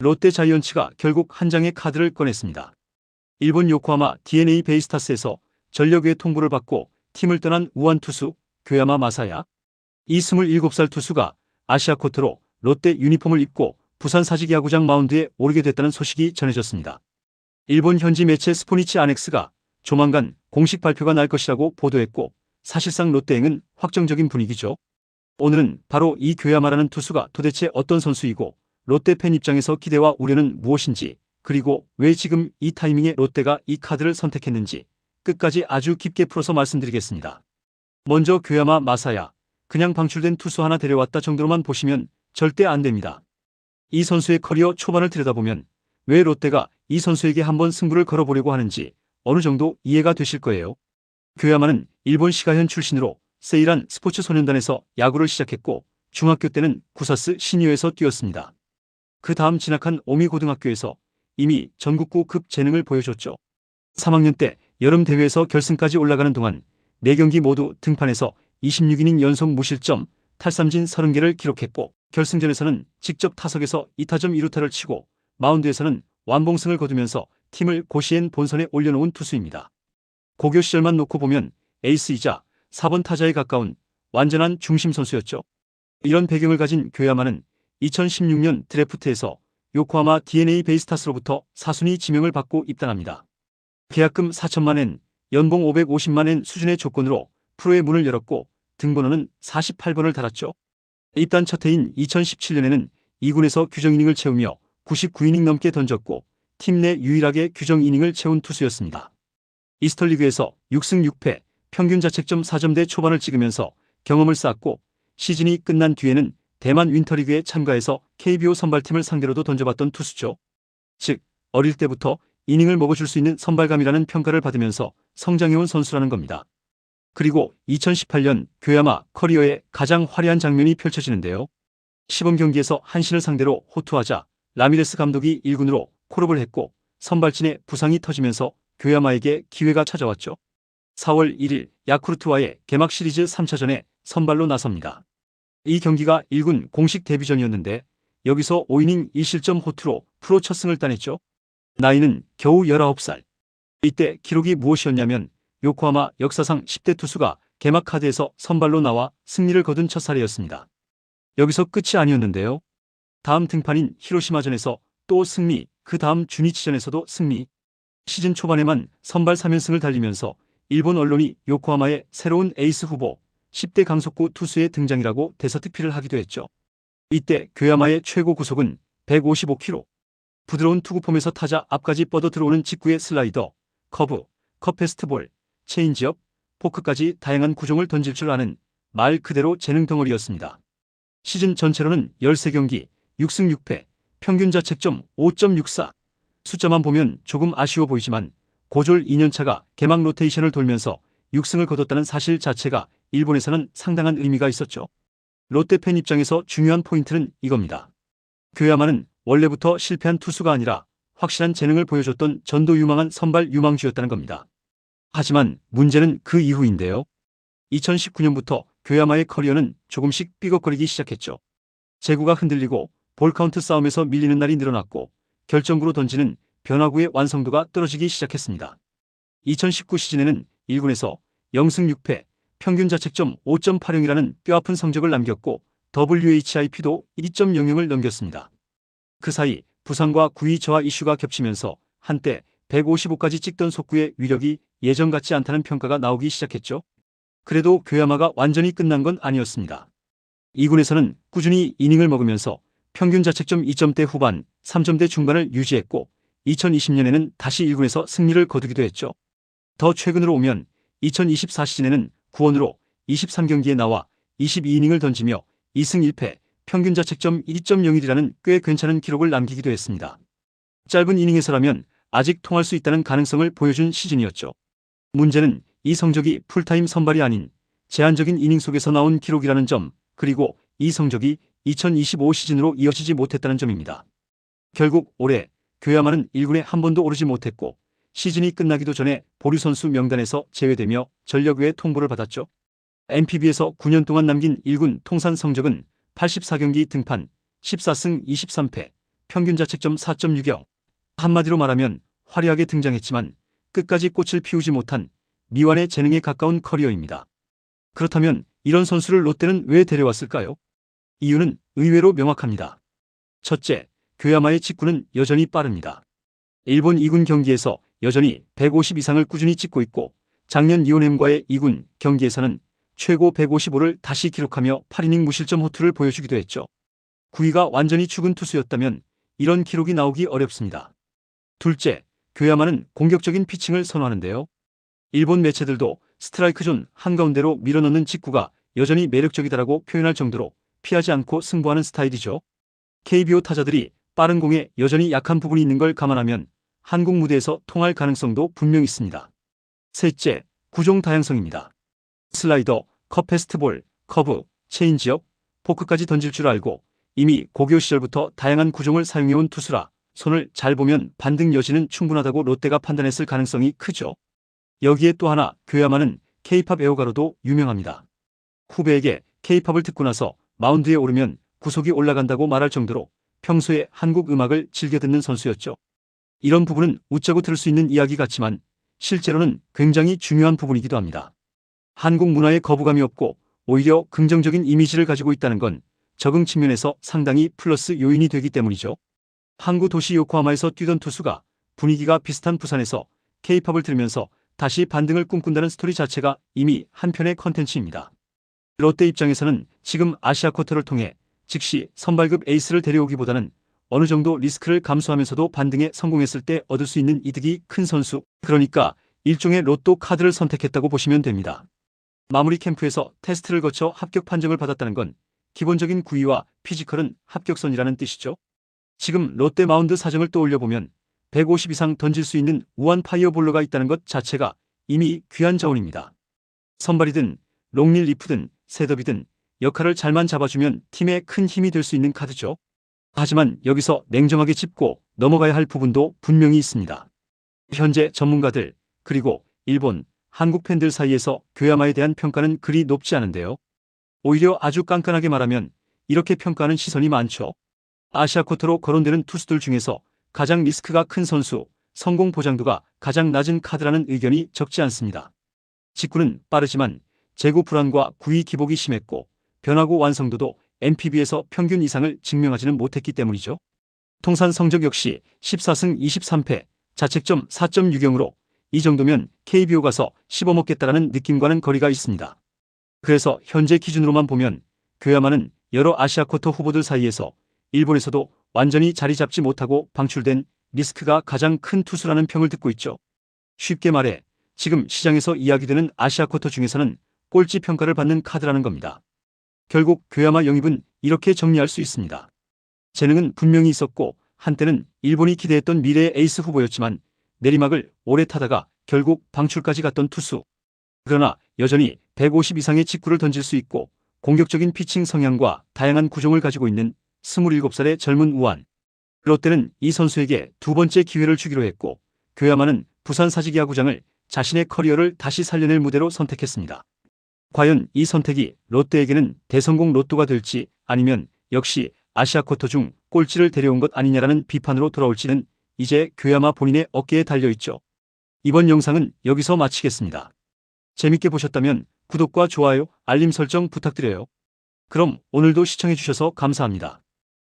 롯데 자이언츠가 결국 한 장의 카드를 꺼냈습니다. 일본 요코하마 DNA 베이스타스에서 전력외 통보를 받고 팀을 떠난 우완 투수 교야마 마사야. 이 27살 투수가 아시아코트로 롯데 유니폼을 입고 부산 사직야구장 마운드에 오르게 됐다는 소식이 전해졌습니다. 일본 현지 매체 스포니치 아넥스가 조만간 공식 발표가 날 것이라고 보도했고 사실상 롯데행은 확정적인 분위기죠. 오늘은 바로 이 교야마라는 투수가 도대체 어떤 선수이고 롯데 팬 입장에서 기대와 우려는 무엇인지, 그리고 왜 지금 이 타이밍에 롯데가 이 카드를 선택했는지 끝까지 아주 깊게 풀어서 말씀드리겠습니다. 먼저 교야마 마사야, 그냥 방출된 투수 하나 데려왔다 정도로만 보시면 절대 안 됩니다. 이 선수의 커리어 초반을 들여다보면 왜 롯데가 이 선수에게 한번 승부를 걸어보려고 하는지 어느 정도 이해가 되실 거예요. 교야마는 일본 시가현 출신으로 세이란 스포츠 소년단에서 야구를 시작했고 중학교 때는 구사스 시니어에서 뛰었습니다. 그 다음 진학한 오미 고등학교에서 이미 전국구급 재능을 보여줬죠. 3학년 때 여름 대회에서 결승까지 올라가는 동안 4경기 모두 등판해서 26이닝 연속 무실점 탈삼진 30개를 기록했고 결승전에서는 직접 타석에서 2타점 2루타를 치고 마운드에서는 완봉승을 거두면서 팀을 고시엔 본선에 올려놓은 투수입니다. 고교 시절만 놓고 보면 에이스이자 4번 타자에 가까운 완전한 중심 선수였죠. 이런 배경을 가진 교야마는 2016년 드래프트에서 요코하마 DNA 베이스타스로부터 4순위 지명을 받고 입단합니다. 계약금 4천만엔, 연봉 550만엔 수준의 조건으로 프로의 문을 열었고 등번호는 48번을 달았죠. 입단 첫 해인 2017년에는 2군에서 규정 이닝을 채우며 99이닝 넘게 던졌고 팀 내 유일하게 규정 이닝을 채운 투수였습니다. 이스터리그에서 6승 6패, 평균 자책점 4점대 초반을 찍으면서 경험을 쌓았고 시즌이 끝난 뒤에는 대만 윈터리그에 참가해서 KBO 선발팀을 상대로도 던져봤던 투수죠. 즉 어릴 때부터 이닝을 먹어줄 수 있는 선발감이라는 평가를 받으면서 성장해온 선수라는 겁니다. 그리고 2018년 교야마 커리어의 가장 화려한 장면이 펼쳐지는데요. 시범경기에서 한신을 상대로 호투하자 라미레스 감독이 1군으로 콜업을 했고 선발진의 부상이 터지면서 교야마에게 기회가 찾아왔죠. 4월 1일 야쿠르트와의 개막 시리즈 3차전에 선발로 나섭니다. 이 경기가 1군 공식 데뷔전이었는데 여기서 5이닝 1실점 호투로 프로 첫 승을 따냈죠. 나이는 겨우 19살. 이때 기록이 무엇이었냐면 요코하마 역사상 10대 투수가 개막 카드에서 선발로 나와 승리를 거둔 첫 사례였습니다. 여기서 끝이 아니었는데요. 다음 등판인 히로시마전에서 또 승리, 그 다음 주니치전에서도 승리. 시즌 초반에만 선발 3연승을 달리면서 일본 언론이 요코하마의 새로운 에이스 후보 10대 강속구 투수의 등장이라고 대서특필을 하기도 했죠. 이때 교야마의 최고 구속은 155km. 부드러운 투구폼에서 타자 앞까지 뻗어 들어오는 직구의 슬라이더, 커브, 컵페스트볼, 체인지업, 포크까지 다양한 구종을 던질 줄 아는 말 그대로 재능 덩어리였습니다. 시즌 전체로는 13경기, 6승 6패, 평균 자책점 5.64. 숫자만 보면 조금 아쉬워 보이지만 고졸 2년차가 개막 로테이션을 돌면서 6승을 거뒀다는 사실 자체가 일본에서는 상당한 의미가 있었죠. 롯데 팬 입장에서 중요한 포인트는 이겁니다. 교야마는 원래부터 실패한 투수가 아니라 확실한 재능을 보여줬던 전도 유망한 선발 유망주였다는 겁니다. 하지만 문제는 그 이후인데요. 2019년부터 교야마의 커리어는 조금씩 삐걱거리기 시작했죠. 제구가 흔들리고 볼카운트 싸움에서 밀리는 날이 늘어났고 결정구로 던지는 변화구의 완성도가 떨어지기 시작했습니다. 2019 시즌에는 1군에서 0승 6패, 평균 자책점 5.80이라는 뼈아픈 성적을 남겼고 WHIP도 2.00을 넘겼습니다. 그 사이 부상과 구위 저하 이슈가 겹치면서 한때 155까지 찍던 속구의 위력이 예전 같지 않다는 평가가 나오기 시작했죠. 그래도 교야마가 완전히 끝난 건 아니었습니다. 2군에서는 꾸준히 이닝을 먹으면서 평균 자책점 2점대 후반, 3점대 중반을 유지했고 2020년에는 다시 1군에서 승리를 거두기도 했죠. 더 최근으로 오면 2024 시즌에는 구원으로 23경기에 나와 22이닝을 던지며 2승 1패, 평균 자책점 2.01이라는 꽤 괜찮은 기록을 남기기도 했습니다. 짧은 이닝에서라면 아직 통할 수 있다는 가능성을 보여준 시즌이었죠. 문제는 이 성적이 풀타임 선발이 아닌 제한적인 이닝 속에서 나온 기록이라는 점, 그리고 이 성적이 2025 시즌으로 이어지지 못했다는 점입니다. 결국 올해 교야마는 1군에 한 번도 오르지 못했고 시즌이 끝나기도 전에 보류 선수 명단에서 제외되며 전력외 통보를 받았죠. NPB에서 9년 동안 남긴 1군 통산 성적은 84경기 등판, 14승 23패, 평균 자책점 4.60. 한마디로 말하면 화려하게 등장했지만 끝까지 꽃을 피우지 못한 미완의 재능에 가까운 커리어입니다. 그렇다면 이런 선수를 롯데는 왜 데려왔을까요? 이유는 의외로 명확합니다. 첫째, 교야마의 직구는 여전히 빠릅니다. 일본 2군 경기에서 여전히 150 이상을 꾸준히 찍고 있고 작년 리오넴과의 2군 경기에서는 최고 155를 다시 기록하며 8이닝 무실점 호투를 보여주기도 했죠. 구위가 완전히 죽은 투수였다면 이런 기록이 나오기 어렵습니다. 둘째, 교야마는 공격적인 피칭을 선호하는데요. 일본 매체들도 스트라이크 존 한가운데로 밀어넣는 직구가 여전히 매력적이다라고 표현할 정도로 피하지 않고 승부하는 스타일이죠. KBO 타자들이 빠른 공에 여전히 약한 부분이 있는 걸 감안하면 한국 무대에서 통할 가능성도 분명 있습니다. 셋째, 구종 다양성입니다. 슬라이더, 컵페스트볼, 커브, 체인지업, 포크까지 던질 줄 알고 이미 고교 시절부터 다양한 구종을 사용해온 투수라 손을 잘 보면 반등 여지는 충분하다고 롯데가 판단했을 가능성이 크죠. 여기에 또 하나 교야마는 K-팝 애호가로도 유명합니다. 후배에게 K-팝을 듣고 나서 마운드에 오르면 구속이 올라간다고 말할 정도로 평소에 한국 음악을 즐겨 듣는 선수였죠. 이런 부분은 웃자고 들을 수 있는 이야기 같지만 실제로는 굉장히 중요한 부분이기도 합니다. 한국 문화에 거부감이 없고 오히려 긍정적인 이미지를 가지고 있다는 건 적응 측면에서 상당히 플러스 요인이 되기 때문이죠. 항구 도시 요코하마에서 뛰던 투수가 분위기가 비슷한 부산에서 K-팝을 들으면서 다시 반등을 꿈꾼다는 스토리 자체가 이미 한편의 컨텐츠입니다. 롯데 입장에서는 지금 아시아 쿼터를 통해 즉시 선발급 에이스를 데려오기보다는 어느 정도 리스크를 감수하면서도 반등에 성공했을 때 얻을 수 있는 이득이 큰 선수, 그러니까 일종의 로또 카드를 선택했다고 보시면 됩니다. 마무리 캠프에서 테스트를 거쳐 합격 판정을 받았다는 건 기본적인 구위와 피지컬은 합격선이라는 뜻이죠. 지금 롯데 마운드 사정을 떠올려보면 150 이상 던질 수 있는 우한 파이어볼러가 있다는 것 자체가 이미 귀한 자원입니다. 선발이든 롱릴리프든 셋업이든 역할을 잘만 잡아주면 팀에 큰 힘이 될 수 있는 카드죠. 하지만 여기서 냉정하게 짚고 넘어가야 할 부분도 분명히 있습니다. 현재 전문가들 그리고 일본, 한국 팬들 사이에서 교야마에 대한 평가는 그리 높지 않은데요. 오히려 아주 깐깐하게 말하면 이렇게 평가하는 시선이 많죠. 아시아 쿼터로 거론되는 투수들 중에서 가장 리스크가 큰 선수, 성공 보장도가 가장 낮은 카드라는 의견이 적지 않습니다. 직구는 빠르지만 제구 불안과 구위 기복이 심했고 변화구 완성도도 NPB에서 평균 이상을 증명하지는 못했기 때문이죠. 통산 성적 역시 14승 23패, 자책점 4.60으로 이 정도면 KBO 가서 씹어먹겠다라는 느낌과는 거리가 있습니다. 그래서 현재 기준으로만 보면 교야마는 여러 아시아 쿼터 후보들 사이에서 일본에서도 완전히 자리 잡지 못하고 방출된 리스크가 가장 큰 투수라는 평을 듣고 있죠. 쉽게 말해 지금 시장에서 이야기되는 아시아 쿼터 중에서는 꼴찌 평가를 받는 카드라는 겁니다. 결국 교야마 영입은 이렇게 정리할 수 있습니다. 재능은 분명히 있었고 한때는 일본이 기대했던 미래의 에이스 후보였지만 내리막을 오래 타다가 결국 방출까지 갔던 투수. 그러나 여전히 150 이상의 직구를 던질 수 있고 공격적인 피칭 성향과 다양한 구종을 가지고 있는 27살의 젊은 우완. 롯데는 이 선수에게 두 번째 기회를 주기로 했고 교야마는 부산 사직야구장을 자신의 커리어를 다시 살려낼 무대로 선택했습니다. 과연 이 선택이 롯데에게는 대성공 로또가 될지 아니면 역시 아시아 쿼터 중 꼴찌를 데려온 것 아니냐라는 비판으로 돌아올지는 이제 교야마 본인의 어깨에 달려있죠. 이번 영상은 여기서 마치겠습니다. 재밌게 보셨다면 구독과 좋아요, 알림 설정 부탁드려요. 그럼 오늘도 시청해주셔서 감사합니다.